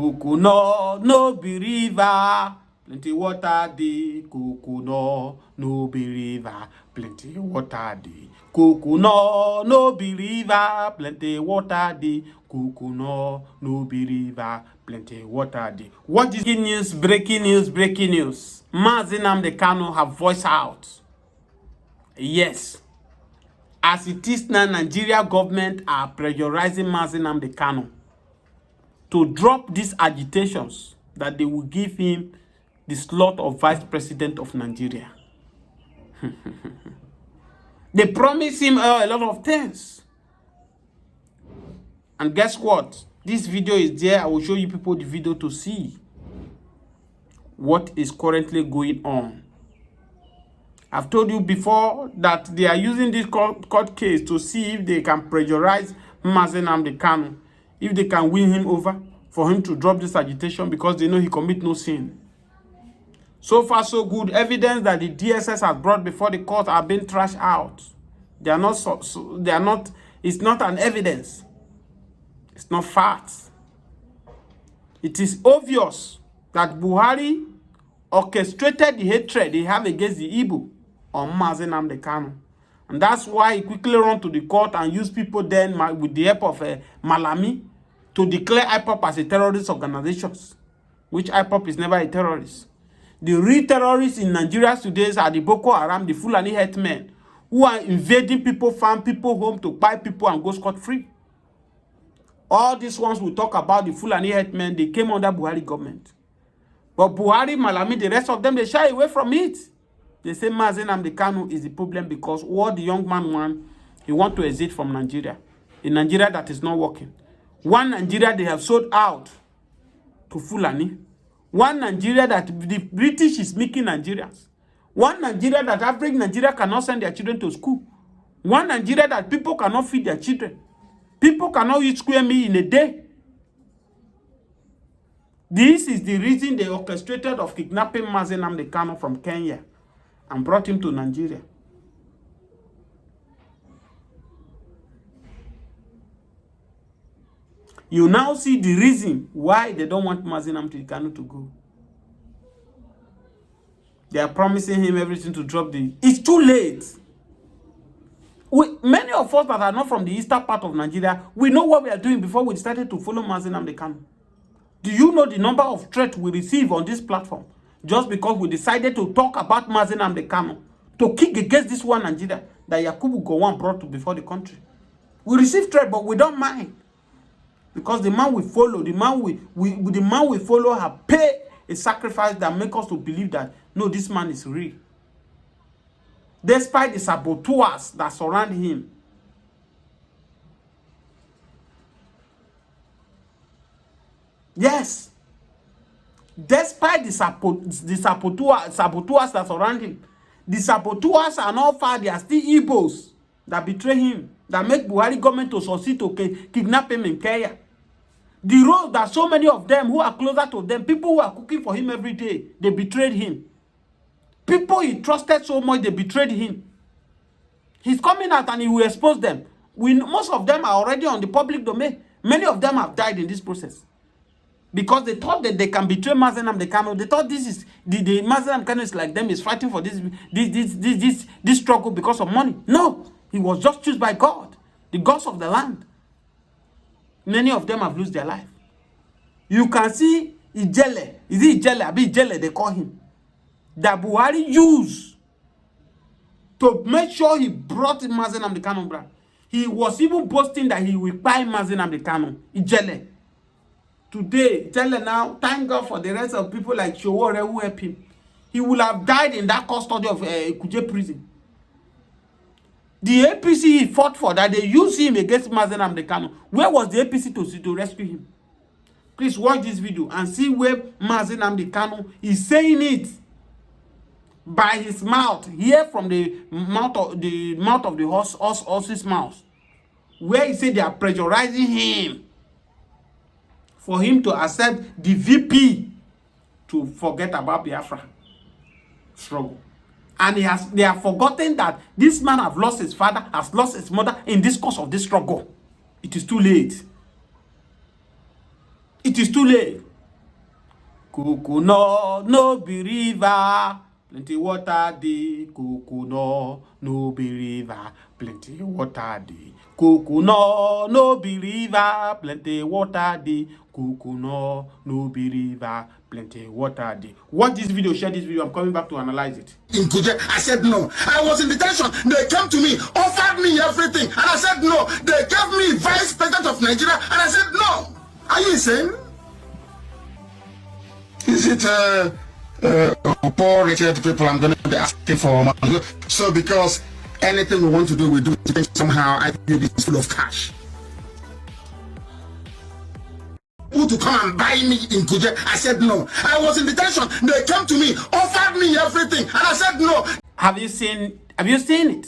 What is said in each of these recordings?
Coconut no be river, plenty water dey. Coconut no be river, plenty water dey. Coconut no be river, plenty water dey. Coconut no be river, plenty water dey. What is breaking news? Breaking news, breaking news. Mazi Nnamdi Kanu have voiced out. Yes. As it is now, Nigeria government are pressurizing Mazi Nnamdi Kanu to drop these agitations that they will give him the slot of vice president of Nigeria. They promise him a lot of things. And guess what? This video is there. I will show you people the video to see what is currently going on. I've told you before that they are using this court case to see if they can pressurize Mazi Nnamdi Kanu, if they can win him over for him to drop this agitation, because they know he commit no sin. So far, so good. Evidence that the DSS has brought before the court are being trashed out. They are not. It's not an evidence. It's not facts. It is obvious that Buhari orchestrated the hatred they have against the Igbo on Mazi Nnamdi Kanu. And that's why he quickly ran to the court and used people then with the help of Malami to declare IPOB as a terrorist organization, which IPOB is never a terrorist. The real terrorists in Nigeria today are the Boko Haram, the Fulani headmen, who are invading people, farm people home to buy people and go scot-free. All these ones we talk about, the Fulani headmen, they came under Buhari government. But Buhari, Malami, the rest of them, they shy away from it. They say Mazi Nnamdi Kanu is the problem because what the young man wants, he wants to exit from Nigeria. A Nigeria that is not working. One Nigeria they have sold out to Fulani. One Nigeria that the British is making Nigerians. One Nigeria that average Nigeria cannot send their children to school. One Nigeria that people cannot feed their children. People cannot eat square meal in a day. This is the reason they orchestrated of kidnapping Mazi Nnamdi Kanu from Kenya and brought him to Nigeria. You now see the reason why they don't want Mazi Nnamdi Kanu to go. They are promising him everything to drop the... It's too late. Many of us that are not from the eastern part of Nigeria, we know what we are doing before we started to follow Mazi Nnamdi Kanu. Do you know the number of threats we receive on this platform just because we decided to talk about Mazi Nnamdi Kanu, to kick against this one Nigeria that Yakubu Gowon brought to before the country? We receive threat, but we don't mind. Because the man we follow, the man we follow have paid a sacrifice that makes us to believe that, no, this man is real. Despite the saboteurs that surround him. Yes. Despite the saboteurs that surround him. The saboteurs are not far, they are still Igbos that betray him, that make Buhari government to succeed to kidnap him in Kenya. The road that so many of them who are closer to them, people who are cooking for him every day, they betrayed him. People he trusted so much, they betrayed him. He's coming out and he will expose them. Most of them are already on the public domain. Many of them have died in this process. Because they thought that they can betray Mazi Nnamdi Kanu. They thought this is the Mazi Nnamdi Kanu is like them, is fighting for this struggle because of money. No, he was just chosen by God, the gods of the land. Many of them have lost their life. You can see Ijele. Is it Ijele? Abi Ijele, they call him. That Buhari used to make sure he brought Mazi Nnamdi Kanu back. He was even boasting that he will buy Mazi Nnamdi Kanu. Ijele. Today, Ijele now, thank God for the rest of people like Showore who help him. He will have died in that custody of Kuje prison. The APC he fought for, that they used him against Mazi Nnamdi Kanu. Where was the APC to rescue him? Please watch this video and see where Mazi Nnamdi Kanu is saying it by his mouth. Hear from the mouth of the horse's mouth, where he said they are pressurizing him for him to accept the VP to forget about Biafra struggle. And they have forgotten that this man has lost his father, has lost his mother in this course of this struggle. It is too late. It is too late. Kukuno, no be river. Plenty water dey. Kukuno, no be river. Plenty water dey. Kukuno, no be river. Plenty water dey. Kukuno, no be river. Plenty water dey. Watch this video, share this video. I'm coming back to analyze it. In Kuje, I said no. I was in detention. They came to me, offered me everything, and I said no. They gave me vice president of Nigeria, and I said no. Are you insane? Is it poor rich people I'm going to be asking for money? So because anything we want to do, we do it somehow. IPOB is full of cash. Who to come and buy me in Kuje? I said no. I was in detention. They came to me, offered me everything, and I said no. Have you seen it?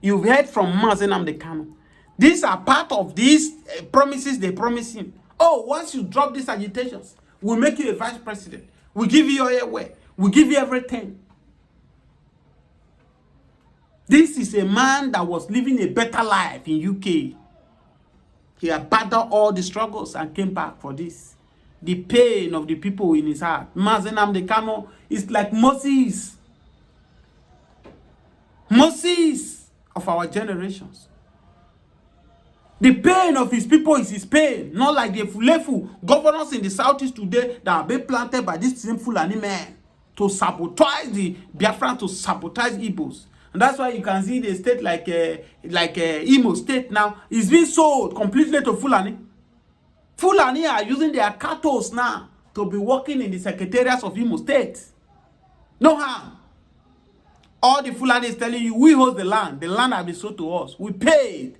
You've heard from Nnamdi Kanu. These are part of these promises they promise him. Oh, once you drop these agitations, we'll make you a vice president. We'll give you your way. We'll give you everything. This is a man that was living a better life in UK. He abandoned all the struggles and came back for this. The pain of the people in his heart. Nnamdi Kanu is like Moses. Moses of our generations. The pain of his people is his pain. Not like the Fulefu governors in the southeast today that are being planted by this sinful men to sabotage the Biafra, to sabotage Igbos. And that's why you can see the state like Imo State now is being sold completely to Fulani. Fulani are using their cattle now to be working in the secretariats of Imo State. No harm. All the Fulani is telling you, we hold the land. The land has been sold to us. We paid.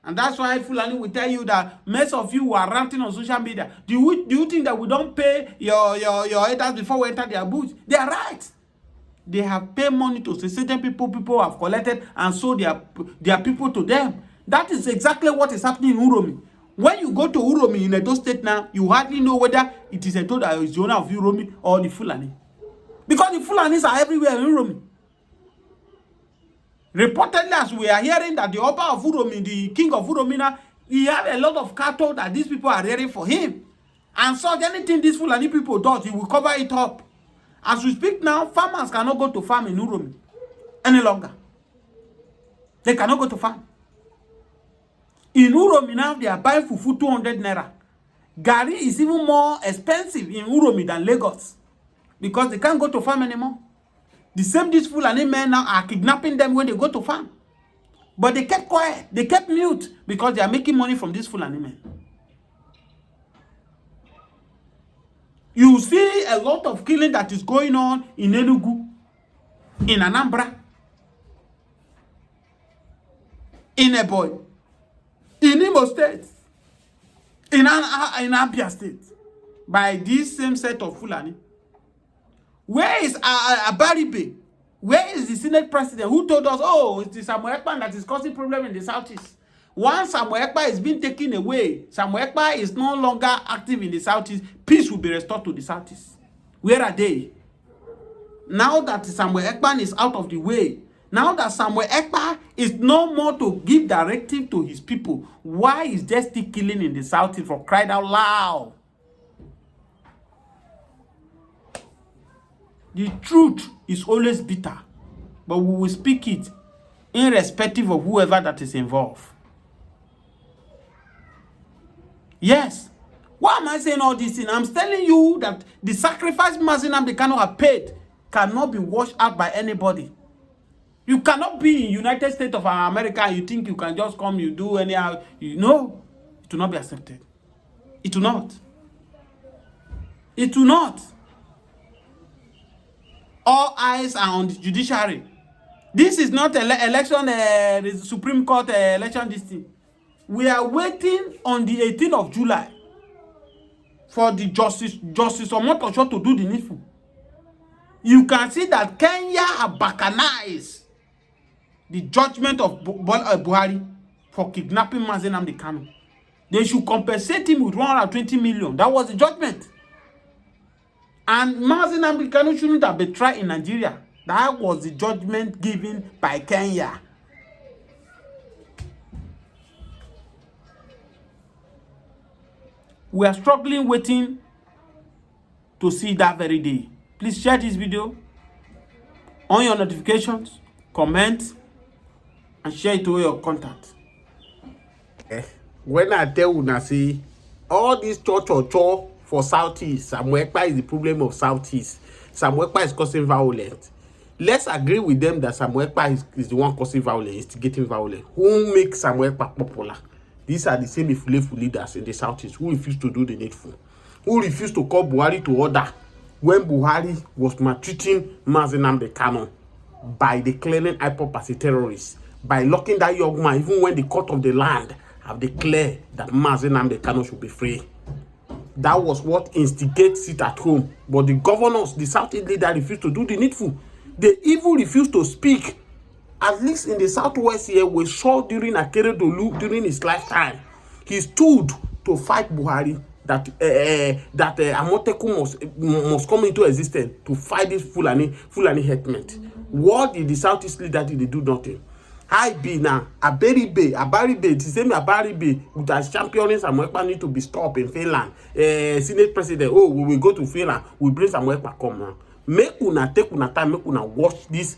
And that's why Fulani will tell you that most of you are ranting on social media. Do you think that we don't pay your haters before we enter their booth? They are right. They have paid money to certain people have collected and sold their people to them. That is exactly what is happening in Uromi. When you go to Uromi in Edo State now, you hardly know whether it is Edo that is the owner of Uromi or the Fulani. Because the Fulanis are everywhere in Uromi. Reportedly, as we are hearing that the Oba of Uromi, the king of Uromi now, he had a lot of cattle that these people are rearing for him. And so anything these Fulani people does, he will cover it up. As we speak now, farmers cannot go to farm in Uromi any longer. They cannot go to farm. In Uromi now, they are buying fufu 200 naira. Gari is even more expensive in Uromi than Lagos. Because they can't go to farm anymore. The same these Fulani men now are kidnapping them when they go to farm. But they kept quiet. They kept mute because they are making money from these Fulani men. You see a lot of killing that is going on in Enugu, in Anambra, in Ebonyi, in Imo State, in Abia State, by this same set of Fulani. Where is Abaribe? Where is the Senate president who told us, oh, it is Samuel Ekpa that is causing problem in the southeast? Once Samuel Ekpa is being taken away, Samuel Ekpa is no longer active in the southeast, peace will be restored to the southeast. Where are they? Now that Samuel Ekpa is out of the way, now that Samuel Ekpa is no more to give directive to his people, why is there still killing in the southeast for crying out loud? The truth is always bitter, but we will speak it irrespective of whoever that is involved. Yes. Why am I saying all this thing? I'm telling you that the sacrifice Nnamdi Kanu have paid cannot be washed out by anybody. You cannot be in United States of America and you think you can just come, you do anyhow. No, it will not be accepted. It will not. It will not. All eyes are on the judiciary. This is not election, the Supreme Court election this thing. We are waiting on the 18th of July for the Justice Omotosho to do the needful. You can see that Kenya have balkanized the judgment of Buhari for kidnapping Nnamdi Kanu. They should compensate him with 120 million. That was the judgment. And Nnamdi Kanu shouldn't have been tried in Nigeria. That was the judgment given by Kenya. We are struggling, waiting to see that very day. Please share this video, on your notifications, comment, and share it to your contacts. When I tell una say all this cho for Southeast, Samuel Ekpa is the problem of Southeast. Samuel Ekpa is causing violence. Let's agree with them that Samuel Ekpa is the one causing violence, instigating violence. Who makes Samuel Ekpa popular? These are the same Ifulefu leaders in the Southeast who refuse to do the needful, who refuse to call Buhari to order when Buhari was maltreating Nnamdi Kanu by declaring IPOB as a terrorist, by locking that young man, even when the court of the land have declared that Nnamdi Kanu should be free. That was what instigates it at home. But the governors, the Southeast leader, refused to do the needful. They even refused to speak. At least in the Southwest here, we saw during Akeredolu, during his lifetime, he stood to fight Buhari that Amoteku must come into existence to fight this Fulani headman. What did the Southeast leader do? They do nothing. I be now Abaribe, the same Abaribe with as championing Samuel Ekpa need to be stopped in Finland. Senate president, oh, we will go to Finland, we bring Samuel Ekpa come now. Make una take una time, make una watch this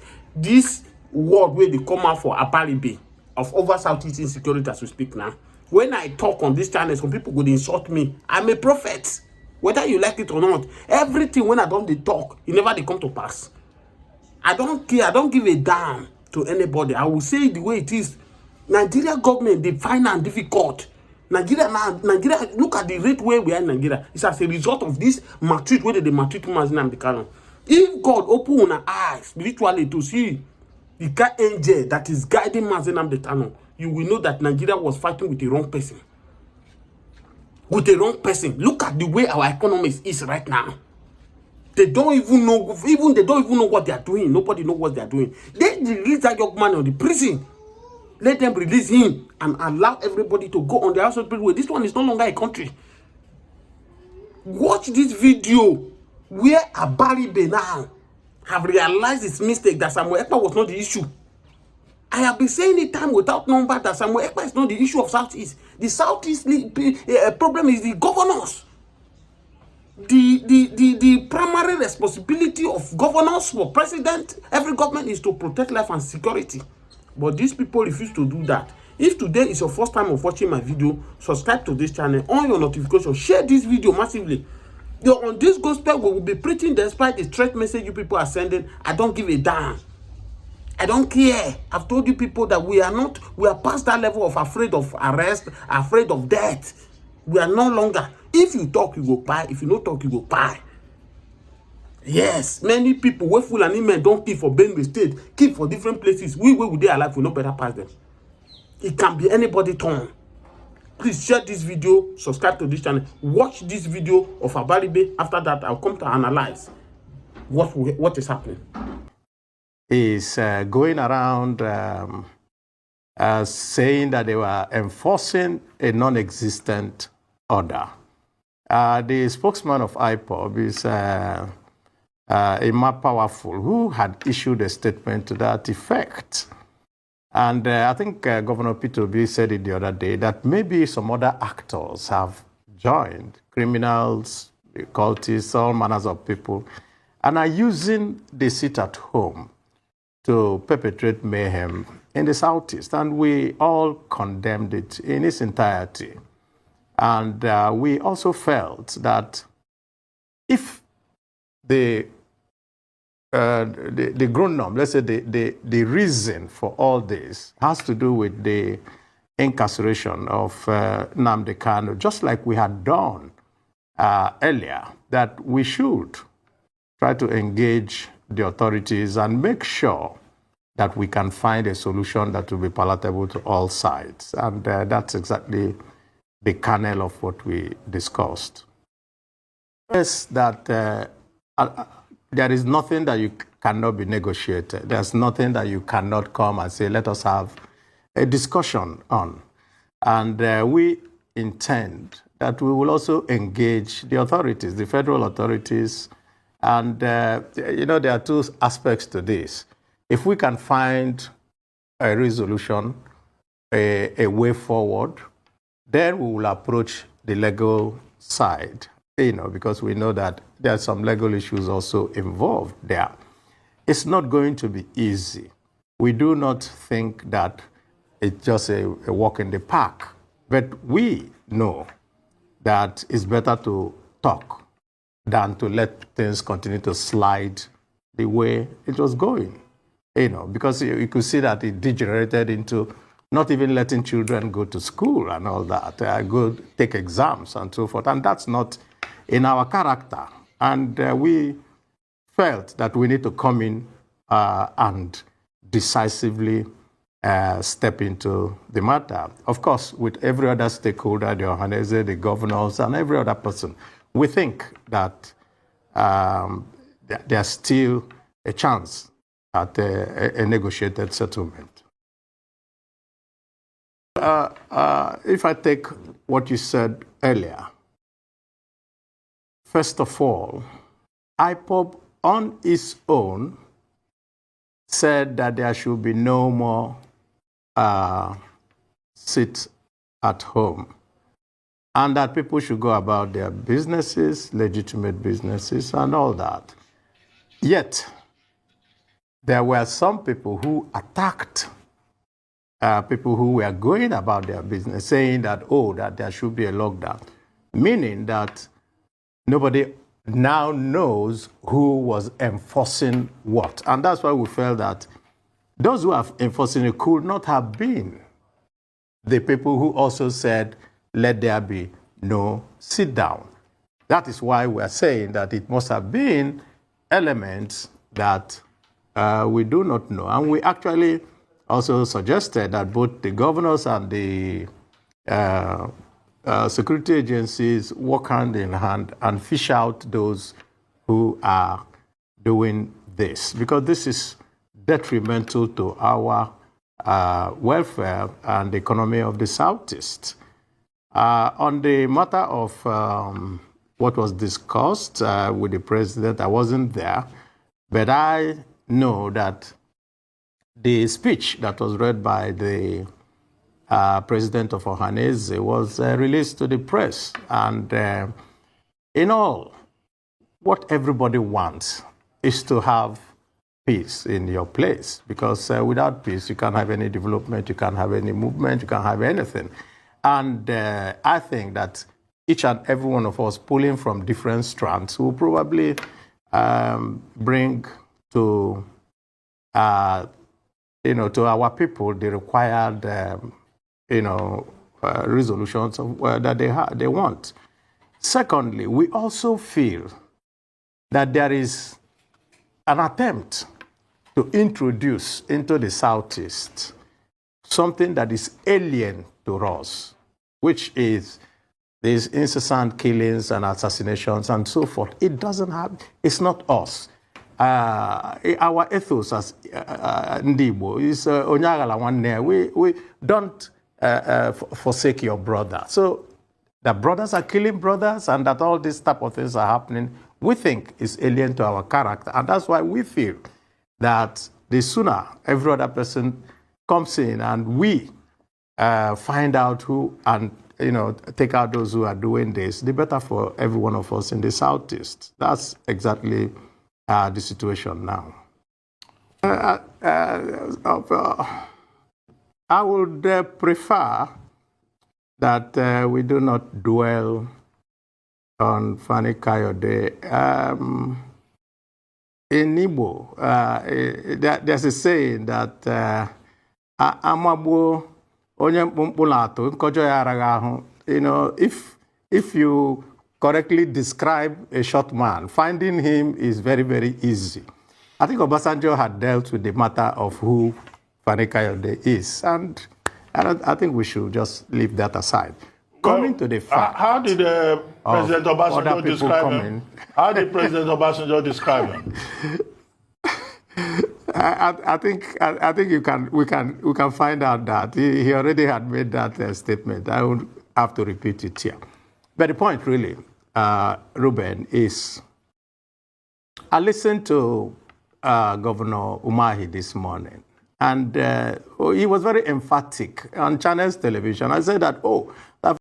word where they come out for Abaribe of over Southeast insecurity as we speak now. When I talk on this channel, some people would insult me. I'm a prophet. Whether you like it or not, everything when I don't talk, it never they come to pass. I don't care, I don't give a damn to anybody. I will say it the way it is. Nigeria government, they find it difficult. Nigeria, look at the rate where we are in Nigeria. It's as a result of this maltreat, whether they maltreat Nnamdi Kanu. If God open our eyes spiritually to see the kind angel that is guiding Nnamdi Kanu, you will know that Nigeria was fighting with the wrong person. With the wrong person. Look at the way our economy is right now. They don't even know, they don't even know what they are doing. Nobody knows what they are doing. They release that young man on the prison. Let them release him and allow everybody to go on their household way. This one is no longer a country. Watch this video where Abaribe now have realized his mistake that Samuel Ekpa was not the issue. I have been saying it time without number that Samuel Ekpa is not the issue of Southeast. The Southeast problem is the governors. The primary responsibility of governors for president, every government is to protect life and security. But these people refuse to do that. If today is your first time of watching my video, subscribe to this channel, on your notification, share this video massively. On this gospel, we will be preaching despite the threat message you people are sending. I don't give a damn. I don't care. I've told you people that we are past that level of afraid of arrest, afraid of death. We are no longer. If you talk, you go buy. If you don't talk, you go buy. Yes, many people, where Fulani men don't keep for Benue State, keep for different places. We will be alive, we no better pass them. It can be anybody turn. Please share this video, subscribe to this channel, watch this video of Abaribe. After that, I'll come to analyze what is happening. Is going around saying that they were enforcing a non-existent order. The spokesman of IPOB is Emma Powerful, who had issued a statement to that effect. And I think Governor Peter Obi said it the other day that maybe some other actors have joined, criminals, cultists, all manners of people, and are using the seat at home to perpetrate mayhem in the Southeast. And we all condemned it in its entirety. And we also felt that if the ground, let's say the reason for all this has to do with the incarceration of Nnamdi Kanu, just like we had done earlier, that we should try to engage the authorities and make sure that we can find a solution that will be palatable to all sides. And that's exactly the kernel of what we discussed. First, that there is nothing that you cannot be negotiated. There's nothing that you cannot come and say, let us have a discussion on. And we intend that we will also engage the authorities, the federal authorities. And, you know, there are two aspects to this. If we can find a resolution, a way forward, then we will approach the legal side because we know that there are some legal issues also involved there. It's not going to be easy. We do not think that it's just a walk in the park, but we know that it's better to talk than to let things continue to slide the way it was going, because you could see that it degenerated into not even letting children go to school and all that, go take exams and so forth. And that's not in our character. And we felt that we need to come in and decisively step into the matter. Of course, with every other stakeholder, the Ohanese, the governors, and every other person, we think that there's still a chance at a negotiated settlement. If I take what you said earlier, first of all, IPOB on its own said that there should be no more sit at home, and that people should go about their businesses, legitimate businesses, and all that. Yet, there were some people who attacked people who were going about their business, saying that, that there should be a lockdown, meaning that nobody now knows who was enforcing what. And that's why we felt that those who are enforcing it could not have been the people who also said, let there be no sit down. That is why we are saying that it must have been elements that we do not know. And we actually also suggested that both the governors and the security agencies work hand in hand and fish out those who are doing this, because this is detrimental to our welfare and the economy of the Southeast. On the matter of what was discussed with the president, I wasn't there, but I know that the speech that was read by the president of Ohanese was released to the press. And in all, what everybody wants is to have peace in your place, because without peace, you can't have any development, you can't have any movement, you can't have anything. And I think that each and every one of us pulling from different strands will probably bring to to our people the required resolutions of, that they want. Secondly, we also feel that there is an attempt to introduce into the Southeast something that is alien to us, which is these incessant killings and assassinations and so forth. It doesn't have, it's not us. Our ethos as Ndibo is Onyagala one. We don't forsake your brother. So the brothers are killing brothers, and that all these type of things are happening, we think is alien to our character. And that's why we feel that the sooner every other person comes in and we find out who and take out those who are doing this, the better for every one of us in the Southeast. That's exactly the situation now. I would prefer that we do not dwell on Fani Kayode. In Igbo, there's a saying that Amabo onye mkpulato nkojo ya araga. If you correctly describe a short man, finding him is very, very easy. I think Obasanjo had dealt with the matter of who Fani Kayode is, and I think we should just leave that aside. Coming to the fact, how did President Obasanjo describe him? How did President Obasanjo describe him? I think we can find out that he already had made that statement. I won't have to repeat it here. But the point really, Ruben, is I listened to Governor Umahi this morning, and he was very emphatic on Channels Television. I said that, that